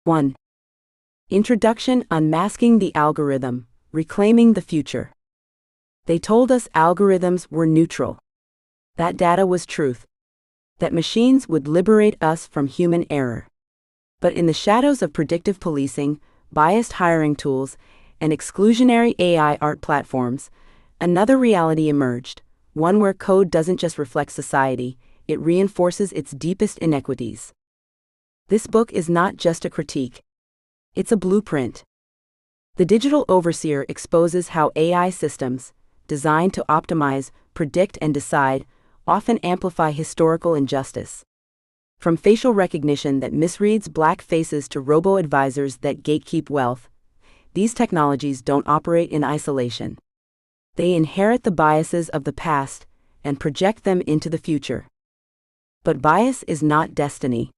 1. Introduction: Unmasking the algorithm, reclaiming the future. They told us algorithms were neutral. That data was truth. That machines would liberate us from human error. But in the shadows of predictive policing, biased hiring tools, and exclusionary AI art platforms, another reality emerged, one where code doesn't just reflect society, it reinforces its deepest inequities. This book is not just a critique. It's a blueprint. The Digital Overseer exposes how AI systems, designed to optimize, predict, and decide, often amplify historical injustice. From facial recognition that misreads black faces to robo-advisors that gatekeep wealth, these technologies don't operate in isolation. They inherit the biases of the past and project them into the future. But bias is not destiny.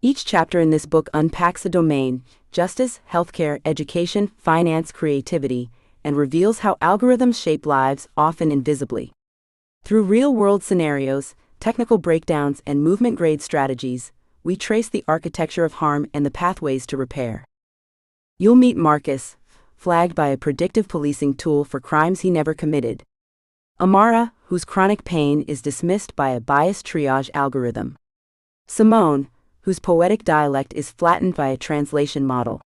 Each chapter in this book unpacks a domain: justice, healthcare, education, finance, creativity, and reveals how algorithms shape lives, often invisibly. Through real-world scenarios, technical breakdowns, and movement-grade strategies, we trace the architecture of harm and the pathways to repair. You'll meet Marcus, flagged by a predictive policing tool for crimes he never committed. Amara, whose chronic pain is dismissed by a biased triage algorithm. Simone, whose poetic dialect is flattened by a translation model.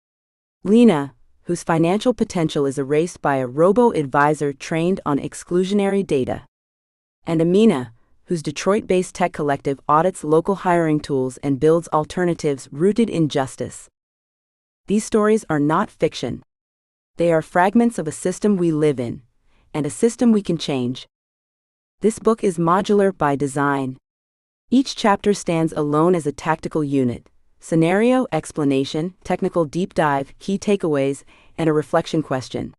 Lena, whose financial potential is erased by a robo-advisor trained on exclusionary data. And Amina, whose Detroit-based tech collective audits local hiring tools and builds alternatives rooted in justice. These stories are not fiction. They are fragments of a system we live in, and a system we can change. This book is modular by design. Each chapter stands alone as a tactical unit: scenario, explanation, technical deep dive, key takeaways, and a reflection question.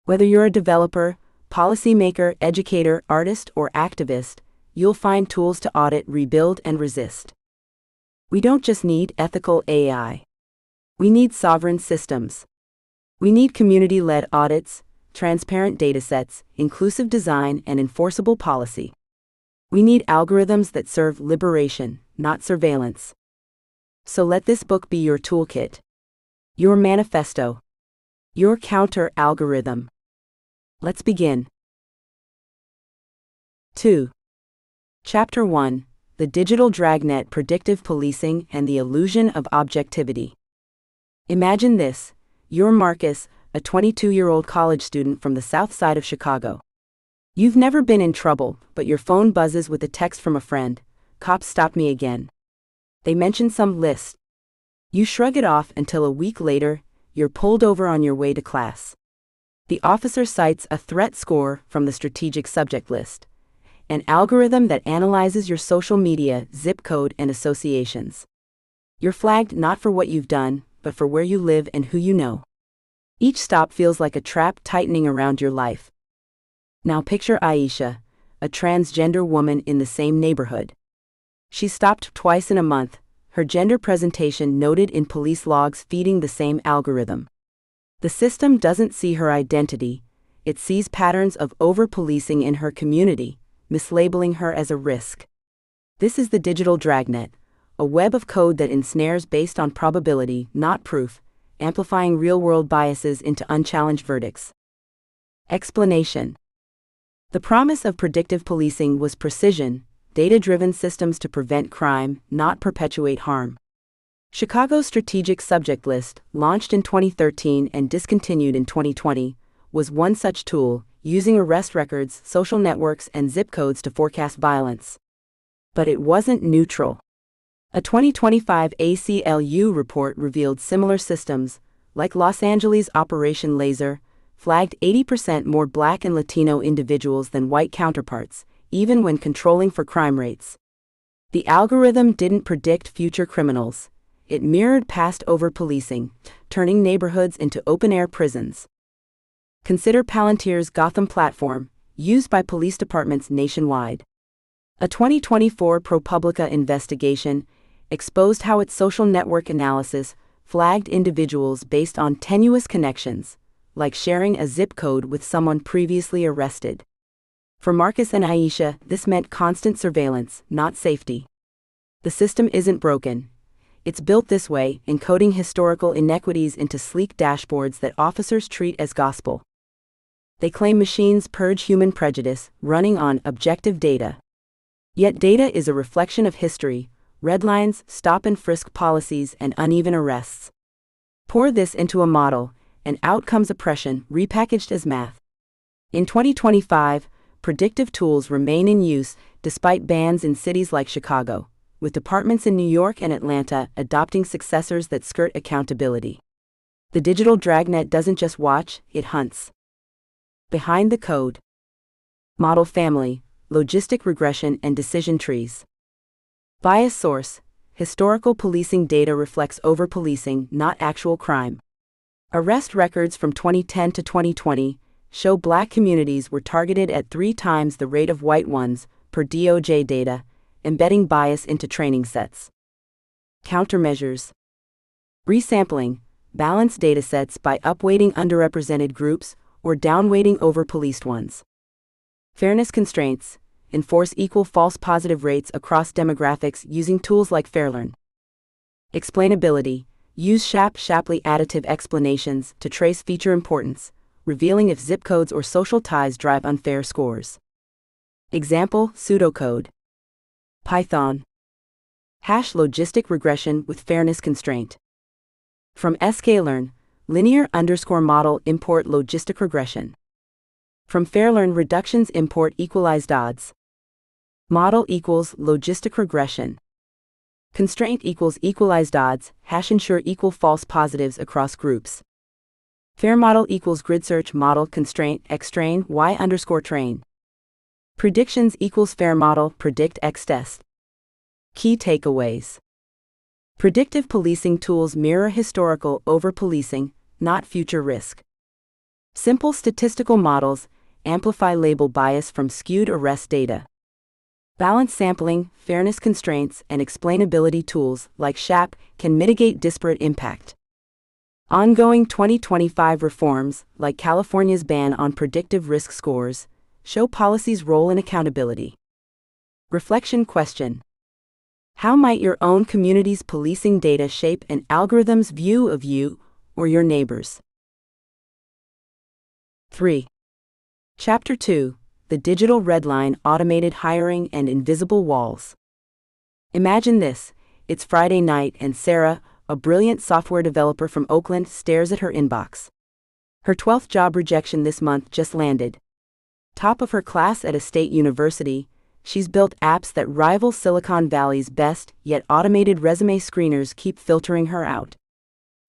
Whether you're a developer, policymaker, educator, artist, or activist, you'll find tools to audit, rebuild, and resist. We don't just need ethical AI. We need sovereign systems. We need community-led audits, transparent datasets, inclusive design, and enforceable policy. We need algorithms that serve liberation, not surveillance. So let this book be your toolkit, your manifesto, your counter-algorithm. Let's begin. 2. Chapter 1: The Digital Dragnet: Predictive Policing and the Illusion of Objectivity. Imagine this: you're Marcus, a 22-year-old college student from the south side of Chicago. You've never been in trouble, but your phone buzzes with a text from a friend: "Cops stopped me again." They mention some list. You shrug it off until a week later, you're pulled over on your way to class. The officer cites a threat score from the strategic subject list, an algorithm that analyzes your social media, zip code, and associations. You're flagged not for what you've done, but for where you live and who you know. Each stop feels like a trap tightening around your life. Now picture Aisha, a transgender woman in the same neighborhood. She's stopped twice in a month, her gender presentation noted in police logs feeding the same algorithm. The system doesn't see her identity, it sees patterns of over-policing in her community, mislabeling her as a risk. This is the digital dragnet, a web of code that ensnares based on probability, not proof, amplifying real-world biases into unchallenged verdicts. Explanation: the promise of predictive policing was precision, data-driven systems to prevent crime, not perpetuate harm. Chicago's strategic subject list, launched in 2013 and discontinued in 2020, was one such tool, using arrest records, social networks, and zip codes to forecast violence. But it wasn't neutral. A 2025 ACLU report revealed similar systems, like Los Angeles' Operation Laser, flagged 80% more Black and Latino individuals than white counterparts, even when controlling for crime rates. The algorithm didn't predict future criminals. It mirrored past over-policing, turning neighborhoods into open-air prisons. Consider Palantir's Gotham platform, used by police departments nationwide. A 2024 ProPublica investigation exposed how its social network analysis flagged individuals based on tenuous connections, like sharing a zip code with someone previously arrested. For Marcus and Aisha, this meant constant surveillance, not safety. The system isn't broken. It's built this way, encoding historical inequities into sleek dashboards that officers treat as gospel. They claim machines purge human prejudice, running on objective data. Yet data is a reflection of history, red lines, stop and frisk policies, and uneven arrests. Pour this into a model, and out comes oppression, repackaged as math. In 2025, predictive tools remain in use despite bans in cities like Chicago, with departments in New York and Atlanta adopting successors that skirt accountability. The digital dragnet doesn't just watch, it hunts. Behind the code. Model family, logistic regression and decision trees. Bias source, historical policing data reflects over-policing, not actual crime. Arrest records from 2010 to 2020 show Black communities were targeted at 3 times the rate of white ones, per DOJ data, embedding bias into training sets. Countermeasures. Resampling, balance datasets by upweighting underrepresented groups or downweighting over-policed ones. Fairness constraints, enforce equal false positive rates across demographics using tools like FairLearn. Explainability, use Shapley additive explanations to trace feature importance, revealing if zip codes or social ties drive unfair scores. Example, pseudocode. Python. Hash logistic regression with fairness constraint. From sklearn, linear_model import logistic regression. From FairLearn, reductions import equalized odds. Model equals logistic regression. Constraint equals equalized odds, hash ensure equal false positives across groups. Fair model equals grid search model constraint xtrain y_train. Predictions equals fair model predict x test. Key takeaways. Predictive policing tools mirror historical over-policing, not future risk. Simple statistical models amplify label bias from skewed arrest data. Balanced sampling, fairness constraints, and explainability tools like SHAP can mitigate disparate impact. Ongoing 2025 reforms, like California's ban on predictive risk scores, show policy's role in accountability. Reflection question. How might your own community's policing data shape an algorithm's view of you or your neighbors? 3. Chapter 2. The Digital Redline, Automated Hiring and Invisible Walls. Imagine this. It's Friday night and Sarah, a brilliant software developer from Oakland, stares at her inbox. Her 12th job rejection this month just landed. Top of her class at a state university, she's built apps that rival Silicon Valley's best, yet automated resume screeners keep filtering her out.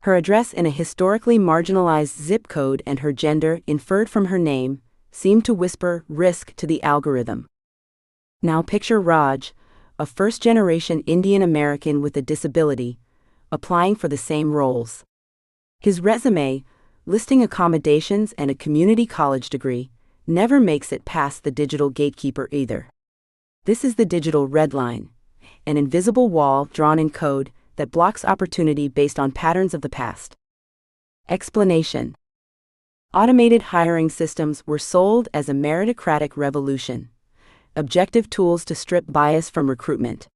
Her address in a historically marginalized zip code and her gender, inferred from her name, seem to whisper risk to the algorithm. Now picture Raj, a first-generation Indian American with a disability, applying for the same roles. His resume, listing accommodations and a community college degree, never makes it past the digital gatekeeper either. This is the digital red line, an invisible wall drawn in code that blocks opportunity based on patterns of the past. Explanation. Automated hiring systems were sold as a meritocratic revolution, objective tools to strip bias from recruitment.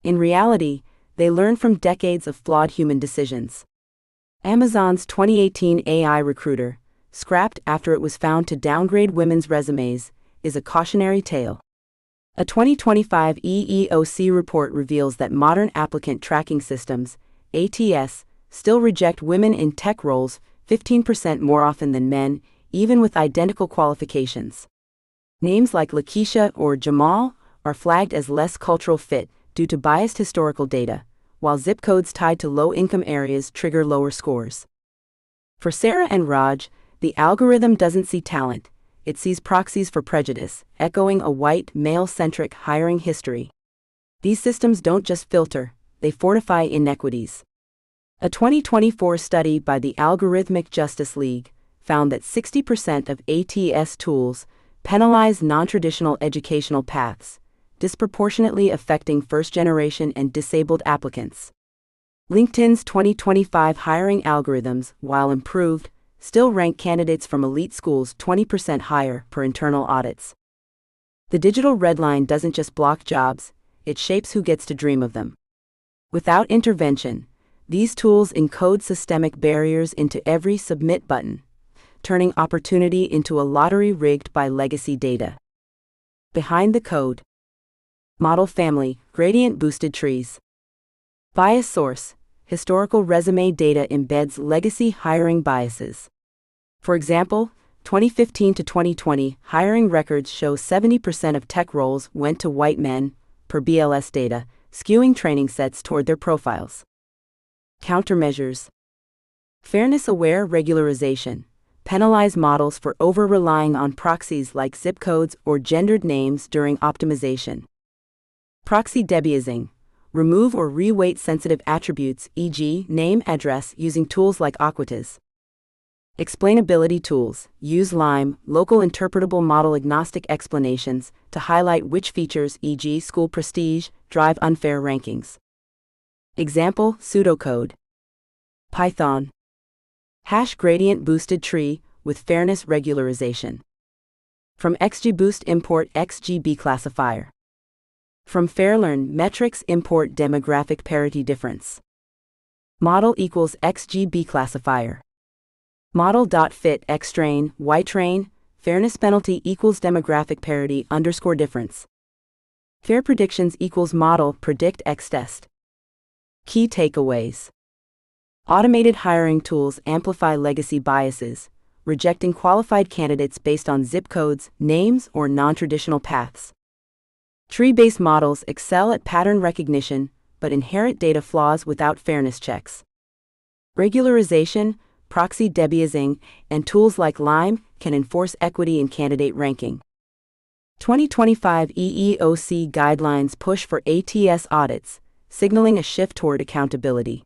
In reality, they learn from decades of flawed human decisions. Amazon's 2018 AI recruiter, scrapped after it was found to downgrade women's resumes, is a cautionary tale. A 2025 EEOC report reveals that modern applicant tracking systems, ATS, still reject women in tech roles 15% more often than men, even with identical qualifications. Names like Lakeisha or Jamal are flagged as less cultural fit due to biased historical data, while zip codes tied to low-income areas trigger lower scores. For Sarah and Raj, the algorithm doesn't see talent, it sees proxies for prejudice, echoing a white, male-centric hiring history. These systems don't just filter, they fortify inequities. A 2024 study by the Algorithmic Justice League found that 60% of ATS tools penalize non-traditional educational paths, disproportionately affecting first-generation and disabled applicants. LinkedIn's 2025 hiring algorithms, while improved, still rank candidates from elite schools 20% higher per internal audits. The digital red line doesn't just block jobs, it shapes who gets to dream of them. Without intervention, these tools encode systemic barriers into every submit button, turning opportunity into a lottery rigged by legacy data. Behind the code. Model family, gradient boosted trees. Bias source, historical resume data embeds legacy hiring biases. For example, 2015 to 2020 hiring records show 70% of tech roles went to white men, per BLS data, skewing training sets toward their profiles. Countermeasures. Fairness-aware regularization. Penalize models for over-relying on proxies like zip codes or gendered names during optimization. Proxy debiasing. Remove or re-weight sensitive attributes, e.g., name, address, using tools like Aquatiz. Explainability tools. Use LIME, local interpretable model agnostic explanations, to highlight which features, e.g., school prestige, drive unfair rankings. Example, pseudocode. Python. Hash gradient boosted tree with fairness regularization. From XGBoost import XGB classifier. From Fairlearn metrics import demographic parity difference. Model equals XGB classifier. Model.fit xtrain, ytrain, fairness penalty equals demographic parity underscore difference. Fair predictions equals model predict xtest. Key takeaways. Automated hiring tools amplify legacy biases, rejecting qualified candidates based on zip codes, names, or non-traditional paths. Tree-based models excel at pattern recognition, but inherit data flaws without fairness checks. Regularization, proxy debiasing, and tools like LIME can enforce equity in candidate ranking. 2025 EEOC guidelines push for ATS audits, signaling a shift toward accountability.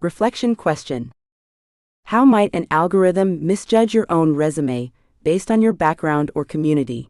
Reflection question. How might an algorithm misjudge your own resume based on your background or community?